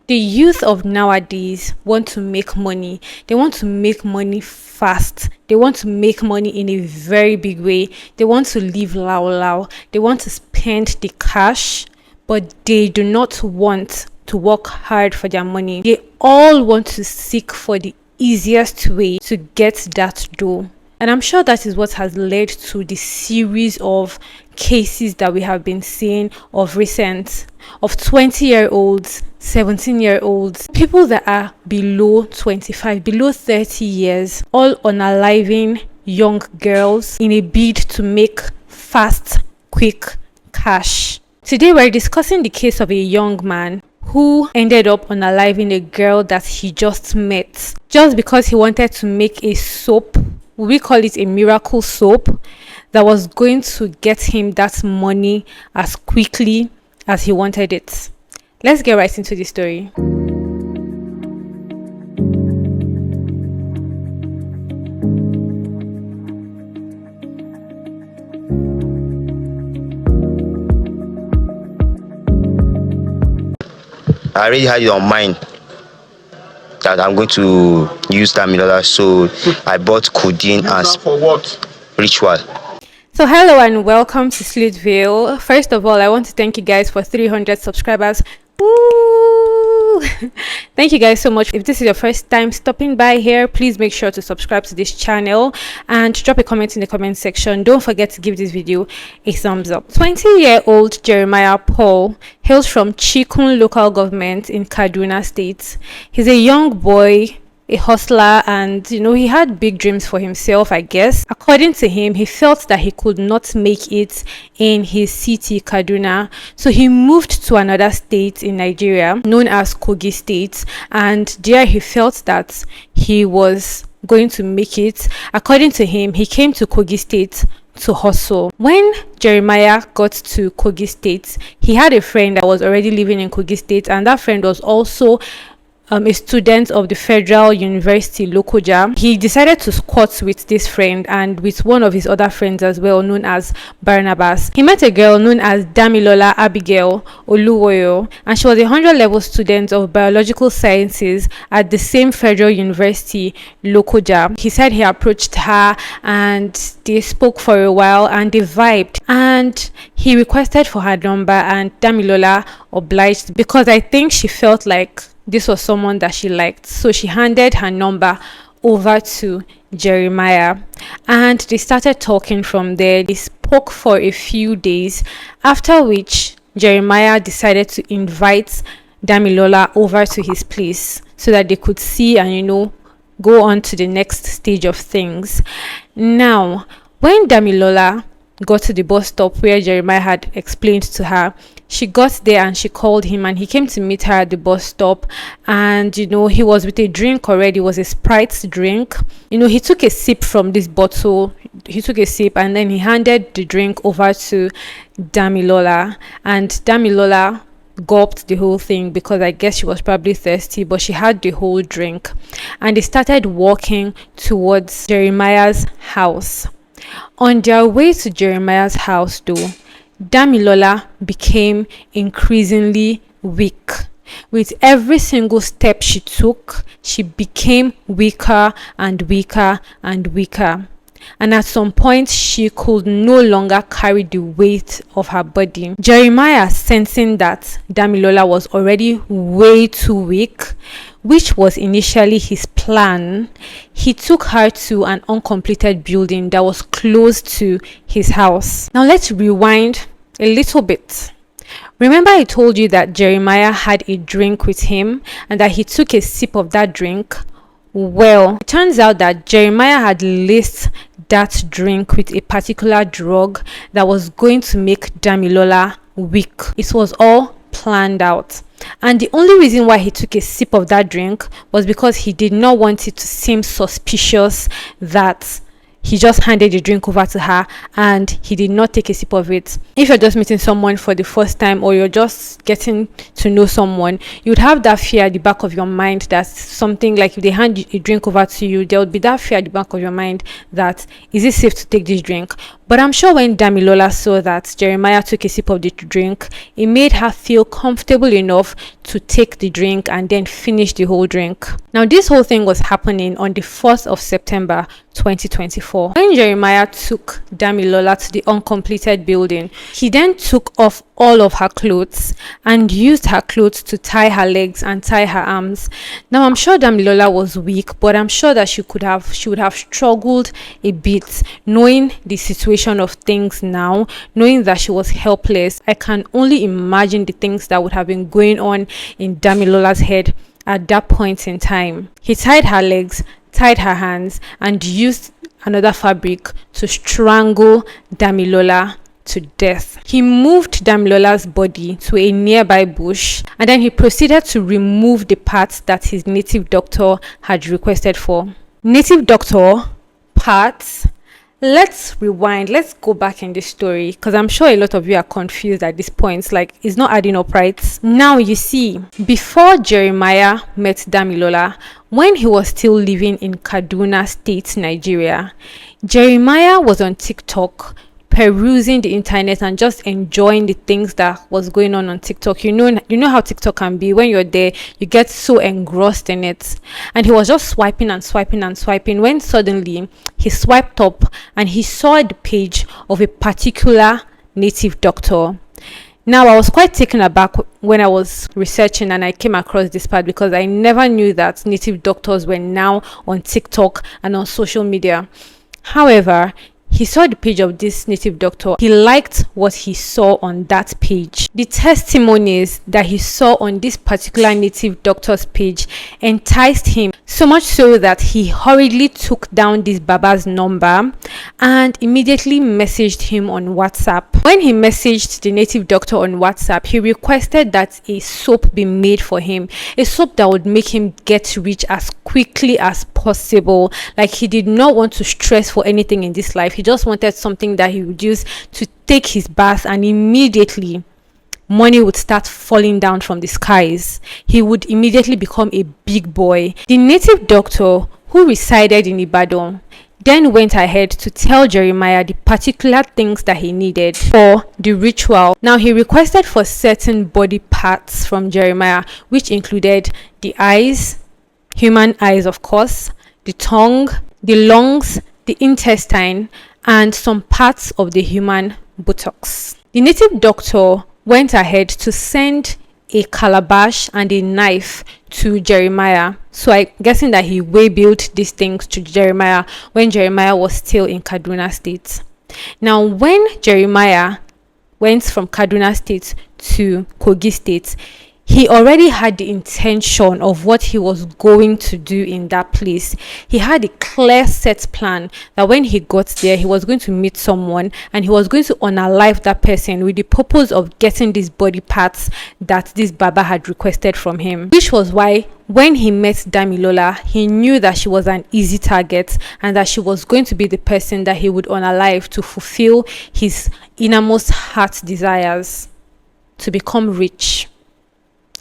The youth of nowadays want to make money. They want to make money fast. They want to make money in a very big way. They want to live lao. They want to spend the cash, but they do not want to work hard for their money. They all want to seek for the easiest way to get that dough. And I'm sure that is what has led to the series of cases that we have been seeing of recent, of 20-year-olds, 17-year-olds, people that are below 25, below 30 years, all unaliving young girls in a bid to make fast, quick cash. Today we're discussing the case of a young man who ended up unaliving a girl that he just met just because he wanted to make a soap. We call it a miracle soap that was going to get him that money as quickly as he wanted it. Let's get right into the story. I already had it on mind that I'm going to use DAMILOLA, so I bought codeine as for what? ritual. So hello and welcome to Sleuthville. First of all, I want to thank you guys for 300 subscribers. Woo! Thank you guys so much. If this is your first time stopping by here, please make sure to subscribe to this channel and drop a comment in the comment section. Don't forget to give this video a thumbs up. 20-year-old Jeremiah Paul hails from Chikun local government in Kaduna State. He's a young boy, a hustler, and he had big dreams for himself, I guess. According to him, he felt that he could not make it in his city, Kaduna, so he moved to another state in Nigeria known as Kogi State, and there he felt that he was going to make it. According to him, he came to Kogi State to hustle. When Jeremiah got to Kogi State, he had a friend that was already living in Kogi State, and that friend was also a student of the Federal University Lokoja. He decided to squat with this friend and with one of his other friends as well, known as Barnabas. He met a girl known as DAMILOLA Abigail Oluwoyo, and she was a 100-level student of biological sciences at the same Federal University Lokoja. He said he approached her and they spoke for a while and they vibed, and he requested for her number, and DAMILOLA obliged because I think she felt like this was someone that she liked. So she handed her number over to Jeremiah and they started talking from there. They spoke for a few days, after which Jeremiah decided to invite DAMILOLA over to his place so that they could see and go on to the next stage of things. Now, when DAMILOLA got to the bus stop where Jeremiah had explained to her, she got there and she called him and he came to meet her at the bus stop, and he was with a drink already. It was a Sprite drink. He took a sip from this bottle. He took a sip and then he handed the drink over to DAMILOLA, and DAMILOLA gulped the whole thing because I guess she was probably thirsty, but she had the whole drink, and they started walking towards Jeremiah's house. On their way to Jeremiah's house though, DAMILOLA became increasingly weak. With every single step she took, she became weaker and weaker and weaker. And at some point, she could no longer carry the weight of her body. Jeremiah, sensing that DAMILOLA was already way too weak, which was initially his plan, he took her to an uncompleted building that was close to his house. Now let's rewind a little bit. Remember I told you that Jeremiah had a drink with him and that he took a sip of that drink? Well, it turns out that Jeremiah had laced that drink with a particular drug that was going to make DAMILOLA weak. It was all planned out. And the only reason why he took a sip of that drink was because he did not want it to seem suspicious that he just handed the drink over to her and he did not take a sip of it. If you're just meeting someone for the first time or you're just getting to know someone, you would have that fear at the back of your mind that something like if they hand a drink over to you, there would be that fear at the back of your mind that is it safe to take this drink? But I'm sure when Damilola saw that Jeremiah took a sip of the drink, it made her feel comfortable enough to take the drink and then finish the whole drink. Now, this whole thing was happening on the 4th of September 2024. When Jeremiah took Damilola to the uncompleted building, he then took off all of her clothes and used her clothes to tie her legs and tie her arms. Now, I'm sure Damilola was weak, but I'm sure that she would have struggled a bit knowing the situation of things now, knowing that she was helpless. I can only imagine the things that would have been going on in Damilola's head at that point in time. He tied her legs, tied her hands, and used another fabric to strangle Damilola to death. He moved Damilola's body to a nearby bush, and then he proceeded to remove the parts that his native doctor had requested for. Native doctor parts. Let's rewind. Let's go back in this story, because I'm sure a lot of you are confused at this point. Like, it's not adding up, right? Now, you see, before Jeremiah met Damilola, when he was still living in Kaduna State, Nigeria, Jeremiah was on TikTok, perusing the internet and just enjoying the things that was going on TikTok. You know how TikTok can be. When you're there, you get so engrossed in it. And he was just swiping and swiping and swiping when suddenly he swiped up and he saw the page of a particular native doctor. Now, I was quite taken aback when I was researching and I came across this part, because I never knew that native doctors were now on TikTok and on social media. However, he saw the page of this native doctor. He liked what he saw on that page. The testimonies that he saw on this particular native doctor's page enticed him, so much so that he hurriedly took down this Baba's number and immediately messaged him on WhatsApp. When he messaged the native doctor on WhatsApp, he requested that a soap be made for him, a soap that would make him get rich as quickly as possible. Like, he did not want to stress for anything in this life. He just wanted something that he would use to take his bath, and immediately money would start falling down from the skies. He would immediately become a big boy. The native doctor, who resided in Ibadan, then went ahead to tell Jeremiah the particular things that he needed for the ritual. Now, he requested for certain body parts from Jeremiah, which included the eyes, human eyes of course, the tongue, the lungs, the intestine, and some parts of the human buttocks. The native doctor went ahead to send a calabash and a knife to Jeremiah. So I'm guessing that he way-billed these things to Jeremiah when Jeremiah was still in Kaduna State. Now, when Jeremiah went from Kaduna State to Kogi State, he already had the intention of what he was going to do in that place. He had a clear set plan that when he got there, he was going to meet someone and he was going to unalive that person with the purpose of getting these body parts that this Baba had requested from him. Which was why when he met Damilola, he knew that she was an easy target and that she was going to be the person that he would unalive to fulfill his innermost heart desires, to become rich.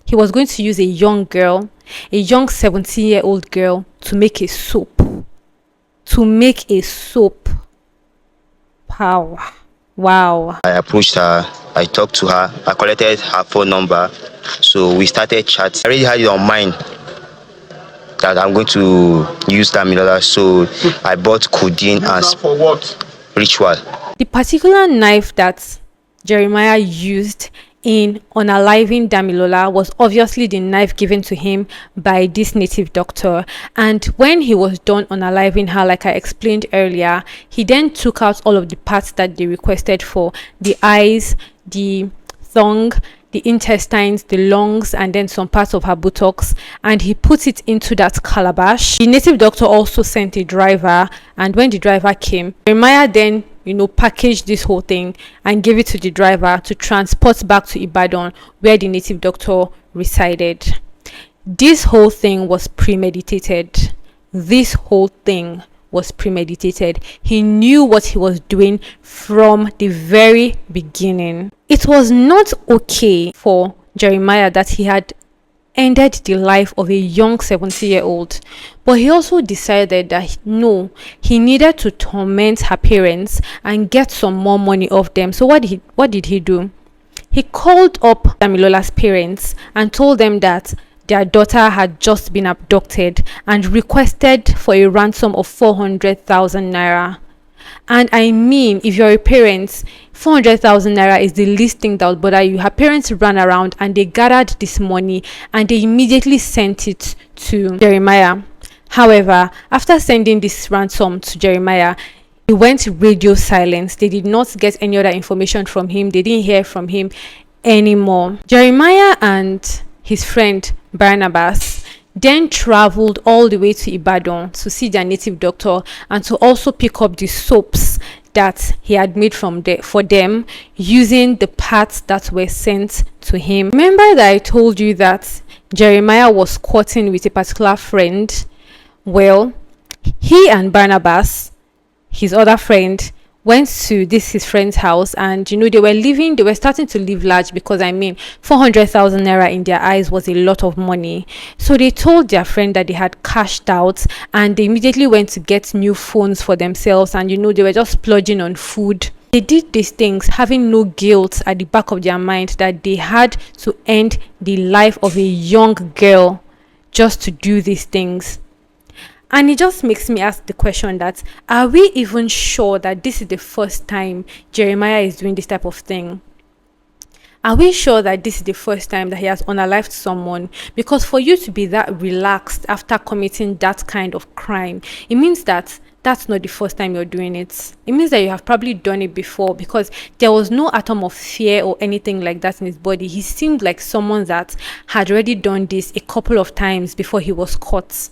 He was going to use a young girl, a young 17-year-old girl, to make a soap. To make a soap. Wow. I approached her, I talked to her, I collected her phone number, so we started chatting. I already had it on mind that I'm going to use Damilola, so I bought codeine and for what? Ritual. The particular knife that Jeremiah used in unaliving Damilola was obviously the knife given to him by this native doctor. And when he was done unaliving her, like I explained earlier, he then took out all of the parts that they requested for: the eyes, the tongue, the intestines, the lungs, and then some parts of her buttocks, and he put it into that calabash. The native doctor also sent a driver, and when the driver came, Jeremiah then packaged this whole thing and gave it to the driver to transport back to Ibadan, where the native doctor resided. This whole thing was premeditated. He knew what he was doing from the very beginning. It was not okay for Jeremiah that he had ended the life of a young 70-year-old. But he also decided that no, he needed to torment her parents and get some more money off them. So what did he do? He called up Damilola's parents and told them that their daughter had just been abducted and requested for a ransom of 400,000 naira. And I mean, if you're a parent, 400,000 naira is the least thing that would bother you. Her parents ran around and they gathered this money and they immediately sent it to Jeremiah. However, after sending this ransom to Jeremiah, he went radio silent. They did not get any other information from him. They didn't hear from him anymore. Jeremiah and his friend Barnabas then traveled all the way to Ibadan to see their native doctor and to also pick up the soaps that he had made for them using the parts that were sent to him. Remember that I told you that Jeremiah was courting with a particular friend? Well, he and Barnabas, his other friend, went to his friend's house, and they were starting to live large, because 400,000 naira in their eyes was a lot of money. So they told their friend that they had cashed out, and they immediately went to get new phones for themselves, and they were just splurging on food. They did these things having no guilt at the back of their mind that they had to end the life of a young girl just to do these things. And it just makes me ask the question that, are we even sure that this is the first time Jeremiah is doing this type of thing? Are we sure that this is the first time that he has unalived someone? Because for you to be that relaxed after committing that kind of crime, it means that that's not the first time you're doing it. It means that you have probably done it before, because there was no atom of fear or anything like that in his body. He seemed like someone that had already done this a couple of times before he was caught.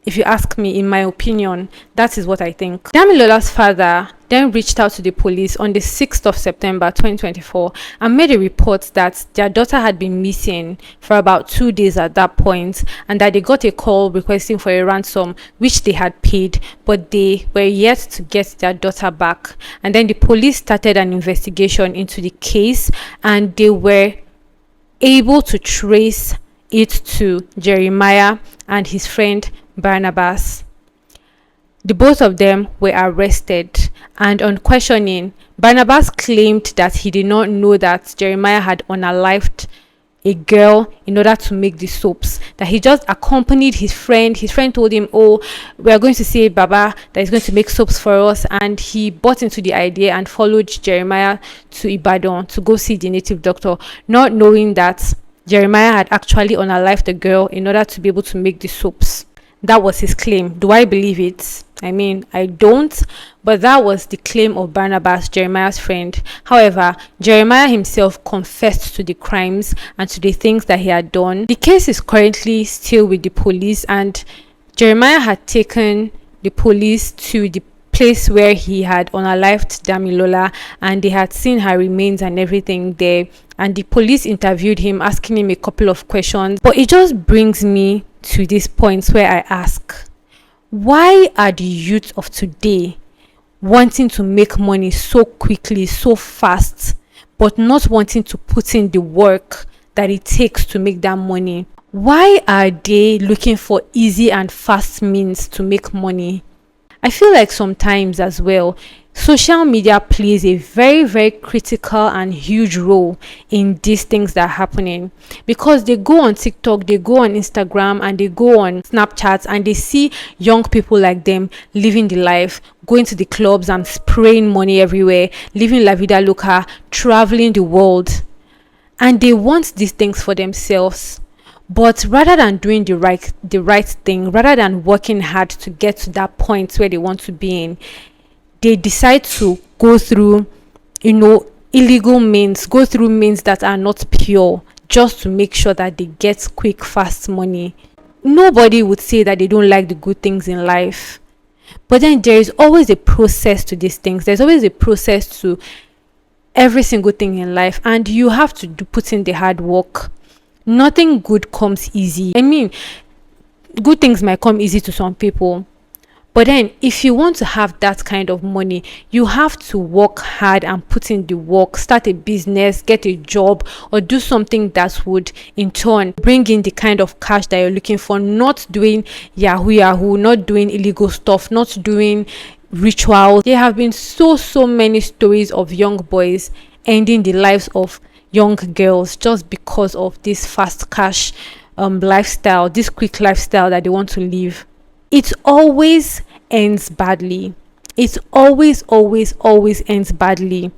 If you ask me, in my opinion, that is what I think. Damilola's father then reached out to the police on the 6th of September 2024 and made a report that their daughter had been missing for about 2 days at that point, and that they got a call requesting for a ransom, which they had paid, but they were yet to get their daughter back. And then the police started an investigation into the case, and they were able to trace it to Jeremiah and his friend Barnabas. The both of them were arrested, and on questioning, Barnabas claimed that he did not know that Jeremiah had unalived a girl in order to make the soaps, that he just accompanied his friend. His friend told him, oh, we are going to see Baba that is going to make soaps for us, and he bought into the idea and followed Jeremiah to Ibadan to go see the native doctor, not knowing that Jeremiah had actually unalived the girl in order to be able to make the soaps. That was his claim. Do I believe it? I don't, but that was the claim of Barnabas, Jeremiah's friend. However, Jeremiah himself confessed to the crimes and to the things that he had done. The case is currently still with the police, and Jeremiah had taken the police to the place where he had unalived Damilola, and they had seen her remains and everything there, and the police interviewed him, asking him a couple of questions. But it just brings me to this point where I ask, why are the youth of today wanting to make money so quickly, so fast, but not wanting to put in the work that it takes to make that money? Why are they looking for easy and fast means to make money? I feel like sometimes as well, social media plays a very, very critical and huge role in these things that are happening, because they go on TikTok, they go on Instagram, and they go on Snapchat, and they see young people like them living the life, going to the clubs and spraying money everywhere, living la vida loca, traveling the world, and they want these things for themselves. But rather than doing the right thing, rather than working hard to get to that point where they want to be in, they decide to go through, illegal means, go through means that are not pure, just to make sure that they get quick, fast money. Nobody would say that they don't like the good things in life. But then there is always a process to these things. There's always a process to every single thing in life, and you have to put in the hard work. Nothing good comes easy. Good things might come easy to some people, But then if you want to have that kind of money, you have to work hard and put in the work, start a business, get a job, or do something that would in turn bring in the kind of cash that you're looking for. Not doing yahoo, not doing illegal stuff, not doing rituals. There have been so many stories of young boys ending the lives of young girls just because of this fast cash lifestyle, this quick lifestyle that they want to live. It always ends badly. It always ends badly.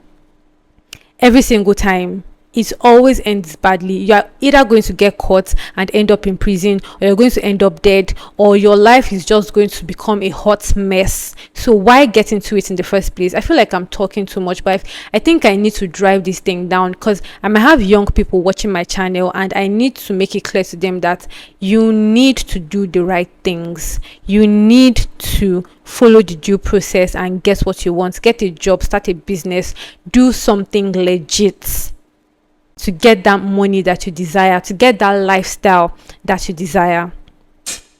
Every single time. It always ends badly. You are either going to get caught and end up in prison, or you're going to end up dead, or your life is just going to become a hot mess. So why get into it in the first place? I feel like I'm talking too much, but I think I need to drive this thing down, because I might have young people watching my channel, and I need to make it clear to them that you need to do the right things. You need to follow the due process and get what you want. Get a job, start a business, do something legit to get that money that you desire, to get that lifestyle that you desire.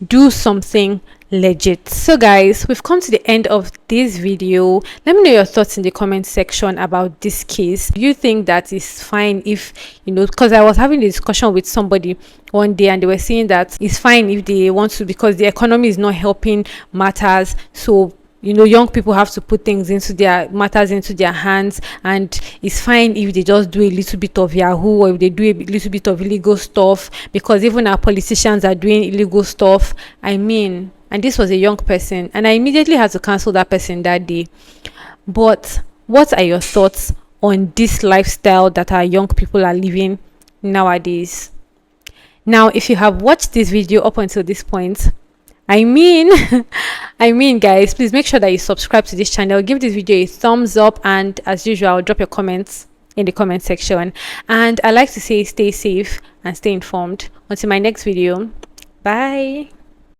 Do something legit. So guys, we've come to the end of this video. Let me know your thoughts in the comment section about this case. Do you think that is fine if, because I was having a discussion with somebody one day, and they were saying that it's fine if they want to, because the economy is not helping matters, so young people have to put things into their hands, and it's fine if they just do a little bit of yahoo, or if they do a little bit of illegal stuff, because even our politicians are doing illegal stuff. And this was a young person, and I immediately had to cancel that person that day. But what are your thoughts on this lifestyle that our young people are living nowadays? Now, if you have watched this video up until this point, guys, please make sure that you subscribe to this channel, give this video a thumbs up, and as usual, drop your comments in the comment section. And I like to say, stay safe and stay informed. Until my next video, bye.